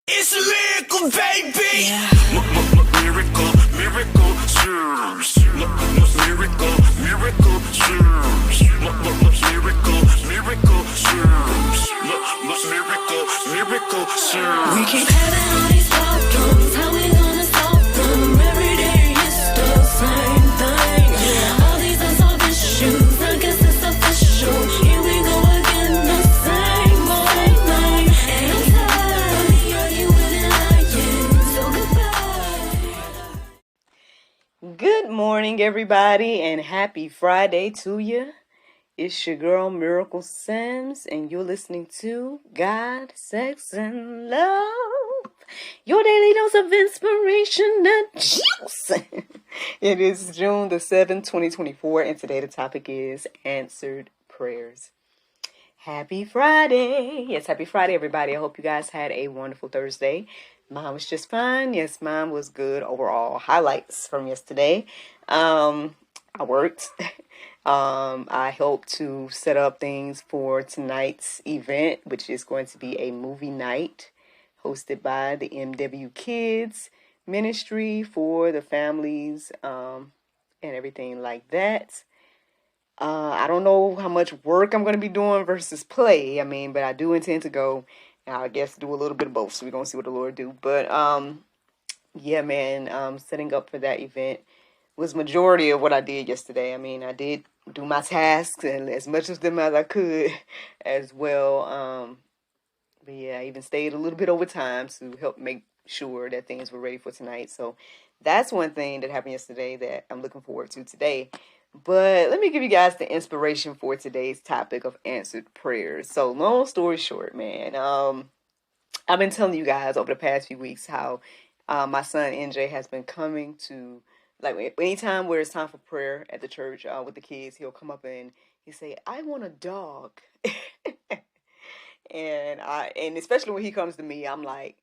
It's a miracle, baby. Yeah. Miracle, miracle, serves. Miracle, miracle, serves. Miracle, miracle, serves. Miracle, miracle, serves. We keep having all these problems. How we gonna solve them? Every day it's the same thing. All these unsolved issues, I guess it's official. Here we go again, the same old thing. And I'm tired of the arguing and lying. So goodbye. Good morning, everybody, and happy Friday to you. It's your girl, Miracle Sims, and you're listening to God, Sex, and Love, your daily dose of inspiration and juice. It is June the 7th, 2024, and today the topic is Answered Prayers. Happy Friday. Yes, happy Friday, everybody. I hope you guys had a wonderful Thursday. Mine was just fine. Yes, mine was good overall. Highlights from yesterday. I worked. I hope to set up things for tonight's event, which is going to be a movie night hosted by the MW Kids Ministry for the families and everything like that. I don't know how much work I'm going to be doing versus play. But I do intend to go. And I guess do a little bit of both. So we're going to see what the Lord do. But, yeah, man, setting up for that event was majority of what I did yesterday. I did do my tasks and as much of them as I could as well. But yeah, I even stayed a little bit over time to help make sure that things were ready for tonight. So that's one thing that happened yesterday that I'm looking forward to today. But let me give you guys the inspiration for today's topic of answered prayers. So long story short, man, I've been telling you guys over the past few weeks how my son NJ has been coming to, like, anytime where it's time for prayer at the church with the kids, he'll come up and he say, "I want a dog." And especially when he comes to me, I'm like,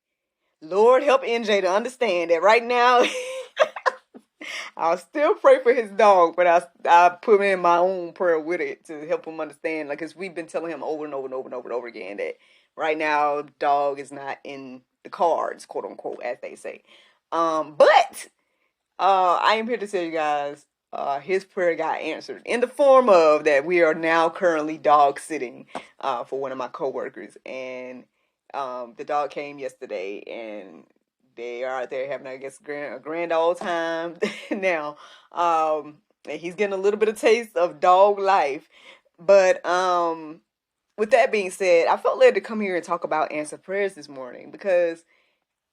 Lord, help NJ to understand that right now I'll still pray for his dog, but I put in my own prayer with it to help him understand. Like, cause we've been telling him over and over and over and over and over again that right now dog is not in the cards, quote unquote, as they say. But I am here to tell you guys, his prayer got answered in the form of that we are now currently dog sitting for one of my coworkers, and the dog came yesterday, and they are out there having, I guess, a grand old time now. And he's getting a little bit of taste of dog life. But with that being said, I felt led to come here and talk about answered prayers this morning because,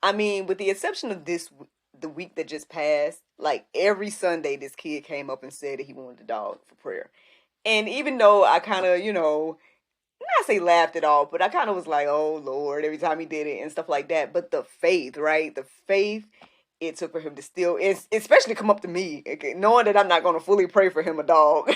with the exception of the week that just passed, like every Sunday, this kid came up and said that he wanted a dog for prayer. And even though I kind of, not say laughed at all, but I kind of was like, oh Lord, every time he did it and stuff like that. But the faith, right? The faith it took for him to still, especially come up to me, knowing that I'm not going to fully pray for him a dog.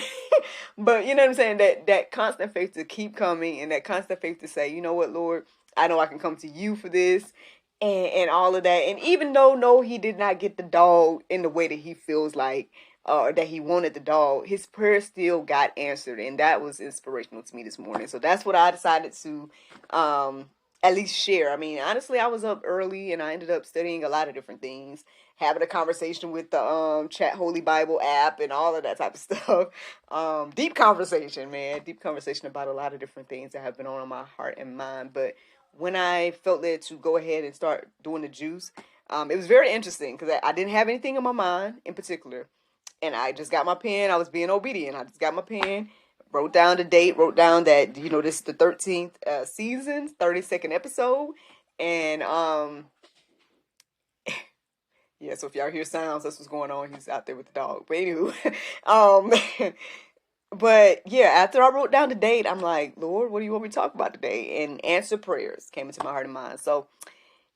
But you know what I'm saying? That constant faith to keep coming, and that constant faith to say, you know what, Lord, I know I can come to you for this. And all of that. And even though, no, he did not get the dog in the way that he feels like, that he wanted the dog, his prayer still got answered. And that was inspirational to me this morning. So that's what I decided to at least share. Honestly, I was up early and I ended up studying a lot of different things, having a conversation with the Chat Holy Bible app and all of that type of stuff. Deep conversation, man. Deep conversation about a lot of different things that have been on my heart and mind. But when I felt led to go ahead and start doing the juice, it was very interesting because I didn't have anything in my mind in particular. And I just got my pen. I was being obedient. I just got my pen, wrote down the date, wrote down that, this is the 13th season, 32nd episode. And, yeah, so if y'all hear sounds, that's what's going on. He's out there with the dog. But anywho, but yeah, after I wrote down the date, I'm like, Lord, what do you want me to talk about today? And answer prayers came into my heart and mind. So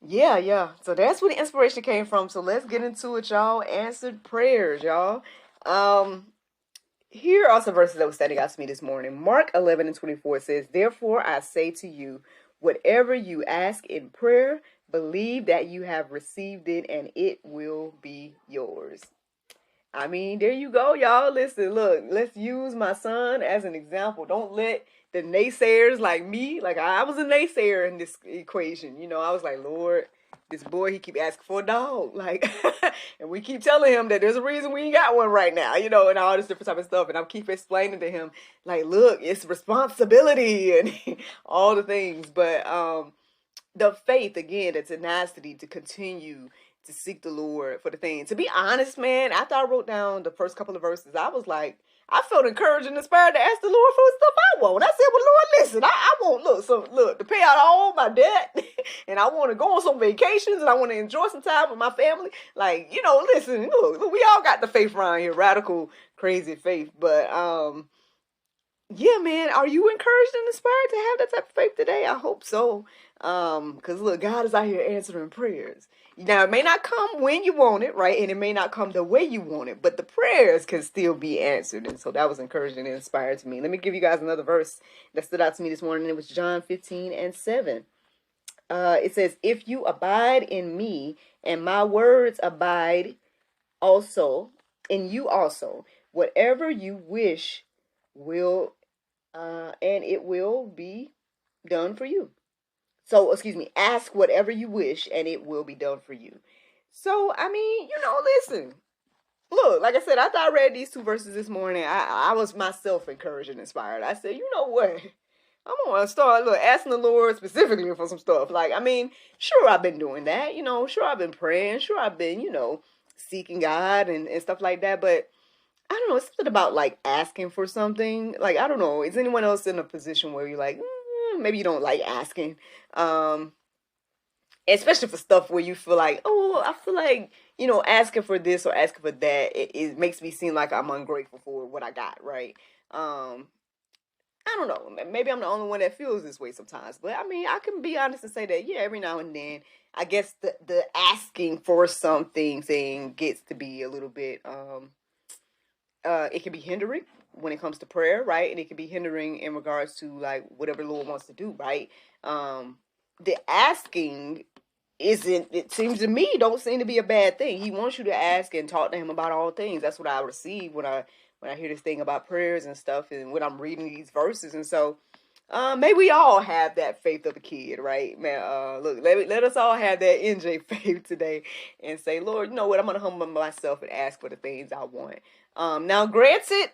yeah. So that's where the inspiration came from. So let's get into it, y'all. Answered prayers, y'all. Here are some verses that were standing out to me this morning. Mark 11:24 says, "Therefore I say to you, whatever you ask in prayer, believe that you have received it and it will be yours." There you go, y'all. Listen, look, let's use my son as an example. Don't let the naysayers like me, like I was a naysayer in this equation. You know, I was like, Lord, this boy, he keep asking for a dog. Like, and we keep telling him that there's a reason we ain't got one right now, you know, and all this different type of stuff. And I keep explaining to him, like, look, it's responsibility and all the things. But the faith, again, the tenacity to continue to seek the Lord for the thing. To be honest, man, after I wrote down the first couple of verses, I was like, I felt encouraged and inspired to ask the Lord for stuff I want. I said, well, Lord, listen, I want, look, to pay out all my debt, and I want to go on some vacations, and I want to enjoy some time with my family. Like, you know, listen, look, we all got the faith around here, radical, crazy faith. But, yeah, man, are you encouraged and inspired to have that type of faith today? I hope so. Because look, God is out here answering prayers. Now, it may not come when you want it, right? And it may not come the way you want it, but the prayers can still be answered. And so that was encouraging and inspired to me. Let me give you guys another verse that stood out to me this morning. It was John 15:7. It says, if you abide in me and my words abide also in you also, whatever you wish will and it will be done for you. So, excuse me, ask whatever you wish and it will be done for you. So, I mean, you know, listen, look, like I said, after I read these two verses this morning, I was myself encouraged and inspired. I said, you know what? I'm going to start asking the Lord specifically for some stuff. Like, I mean, sure, I've been doing that, you know, sure, I've been praying, sure, I've been, you know, seeking God and stuff like that. But I don't know, it's something about like asking for something. Like, I don't know, is anyone else in a position where you're like, maybe you don't like asking? Especially for stuff where you feel like, oh, I feel like, you know, asking for this or asking for that, it makes me seem like I'm ungrateful for what I got, right? I don't know. Maybe I'm the only one that feels this way sometimes. But I mean, I can be honest and say that, yeah, every now and then, I guess the asking for something thing gets to be a little bit, it can be hindering when it comes to prayer, right? And it can be hindering in regards to like whatever the Lord wants to do, right? The asking isn't, it seems to me, don't seem to be a bad thing. He wants you to ask and talk to him about all things. That's what I receive when I hear this thing about prayers and stuff, and when I'm reading these verses. And so maybe we all have that faith of a kid, right? Man, look, let us all have that NJ faith today and say, Lord, you know what? I'm going to humble myself and ask for the things I want. Now, granted,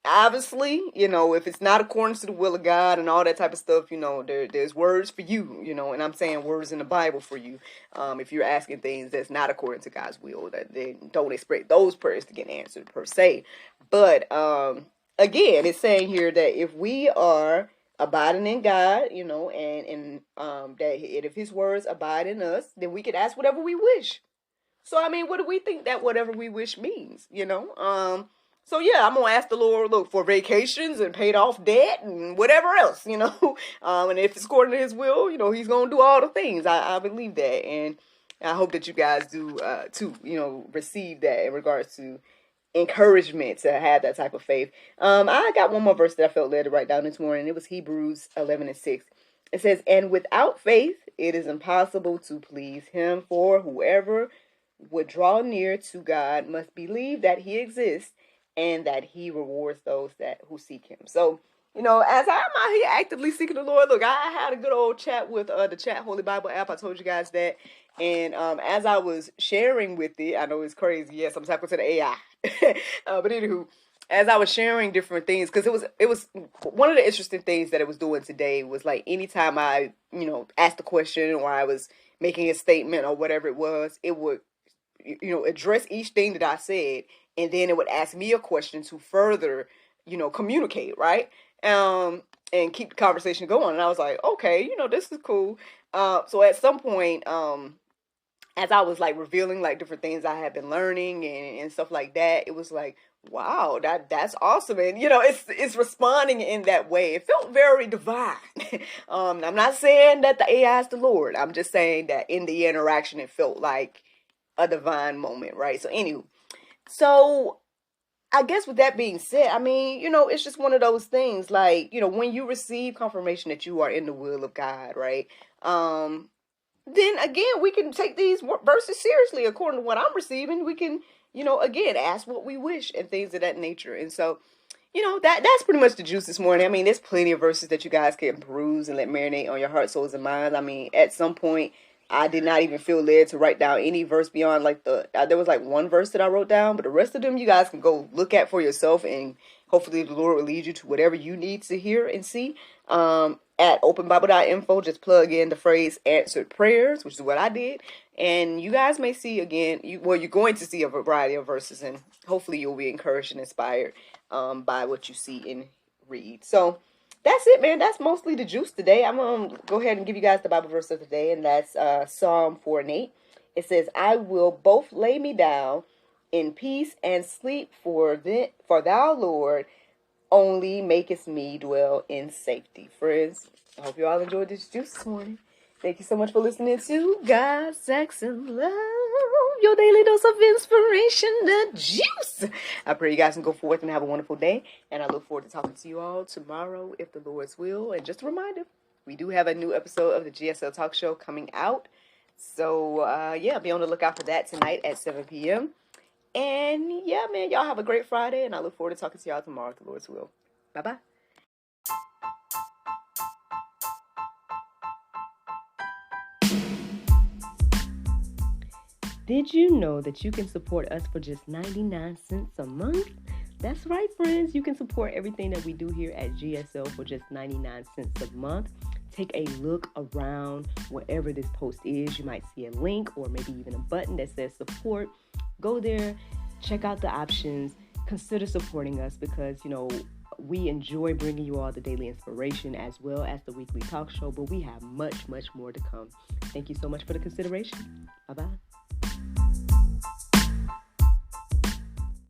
obviously, you know, if it's not according to the will of God and all that type of stuff, you know, there's words for you, you know, and I'm saying words in the Bible for you. If you're asking things that's not according to God's will, that they don't expect those prayers to get answered per se. But again, it's saying here that if we are abiding in God, you know, and that if His words abide in us, then we can ask whatever we wish. So I mean, what do we think that whatever we wish means? You know, so yeah, I'm gonna ask the Lord, look, for vacations and paid off debt and whatever else, you know. And if it's according to His will, you know, He's gonna do all the things. I believe that, and I hope that you guys do too. You know, receive that in regards to encouragement to have that type of faith. I got one more verse that I felt led to write down this morning. It was Hebrews 11:6. It says, "And without faith, it is impossible to please Him. For whoever would draw near to God must believe that He exists and that He rewards those who seek Him." So, you know, as I'm out here actively seeking the Lord, look, I had a good old chat with the Chat Holy Bible app. I told you guys that. And as I was sharing with it, I know it's crazy. Yes, I'm talking to the AI. But anywho, as I was sharing different things, because it was one of the interesting things that it was doing today was like anytime I, you know, asked a question or I was making a statement or whatever it was, it would, you know, address each thing that I said, and then it would ask me a question to further, you know, communicate, right? And keep the conversation going. And I was like, okay, you know, this is cool. So at some point, as I was like revealing like different things I had been learning and stuff like that, it was like, wow, that's awesome. And you know, it's responding in that way. It felt very divine. I'm not saying that the AI is the Lord. I'm just saying that in the interaction, it felt like a divine moment, right? So anyway, so I guess with that being said, I mean, you know, it's just one of those things like, you know, when you receive confirmation that you are in the will of God, right? Then again, we can take these verses seriously according to what I'm receiving. We can, you know, again, ask what we wish and things of that nature. And so, that's pretty much the juice this morning. I mean, there's plenty of verses that you guys can peruse and let marinate on your heart, souls, and minds. I mean, at some point, I did not even feel led to write down any verse beyond like there was like one verse that I wrote down, but the rest of them you guys can go look at for yourself, and hopefully the Lord will lead you to whatever you need to hear and see. At OpenBible.info, just plug in the phrase answered prayers, which is what I did. And you guys may see again, you're going to see a variety of verses, and hopefully you'll be encouraged and inspired by what you see and read. So that's it, man. That's mostly the juice today. I'm going to go ahead and give you guys the Bible verse of the day, and that's Psalm 4 and 8. It says, I will both lay me down in peace and sleep, for thou, Lord, only makest me dwell in safety. Friends, I hope you all enjoyed this juice this morning. Thank you so much for listening to God, Sex, and Love, your daily dose of inspiration, the juice. I pray you guys can go forth and have a wonderful day, and I look forward to talking to you all tomorrow, if the Lord's will. And just a reminder, we do have a new episode of the GSL Talk Show coming out. So, be on the lookout for that tonight at 7 p.m. And yeah, man, y'all have a great Friday, and I look forward to talking to y'all tomorrow, if the Lord's will. Bye-bye. Did you know that you can support us for just 99 cents a month? That's right, friends. You can support everything that we do here at GSL for just 99 cents a month. Take a look around wherever this post is. You might see a link or maybe even a button that says support. Go there, check out the options, consider supporting us because, we enjoy bringing you all the daily inspiration as well as the weekly talk show, but we have much, much more to come. Thank you so much for the consideration. Bye-bye.